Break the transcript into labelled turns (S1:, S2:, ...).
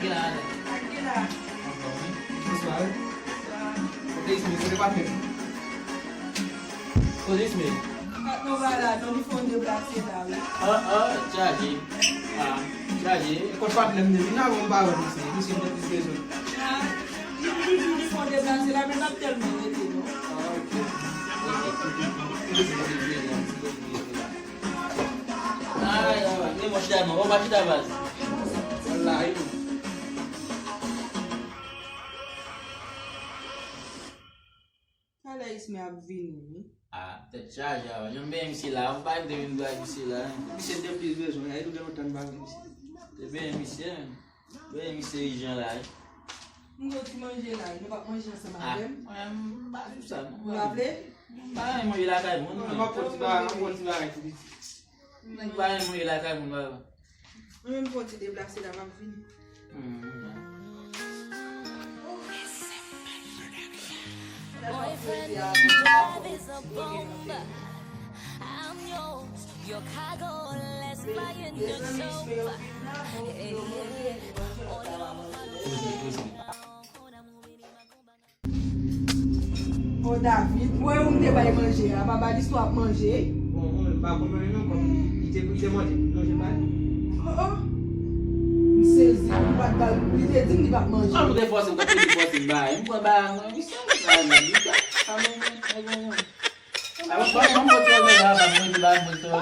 S1: lá.
S2: Aqui lá.
S3: Pessoal, por isso mesmo, eu bater.
S1: Por isso mesmo.
S2: Não vai lá, não me fondeu pra você lá.
S1: Charge. Charge.
S3: Quando falo de mim, não vou bater nisso, não sei o que é isso.
S2: E me fondeu pra você lá, mas não tem não, entendeu?
S1: Ai, nem vou te dar, não. Vou bater da base.
S3: Wallahi.
S2: Olha isso, minha vinha.
S1: Tá charge, eu não venho me lá. Vai me me lá.
S3: Isso é tempo de mesmo, aí eu ganho tanto bagulho.
S1: Bem, me Jean lá.
S2: Não vou te manger lá, não vai manger essa madeira.
S1: Mas sabe,
S2: Não vai ver?
S1: vai morrer lá, cai mundo.
S3: Não vai continuar, não vou continuar.
S1: Vai morrer lá, cai mundo.
S2: Eu mesmo vou te déplacer lá, vai vir.
S4: Boyfriend, love is a bomb. I'm yours, your cargo. Let's fly in your sofa. Hey,
S2: Ô David, moi on te vai manger, a babá disse toi manger.
S3: Bom, vai comer não come. E tem que manger, não je vai.
S2: Não sei se vai dar, ele tem que vai manger.
S1: Não tem força, não tem força em baixo. Não pode dar, não. Isso é um cara, não. Aí eu só não vou ter que olhar para muito lá, muito lá.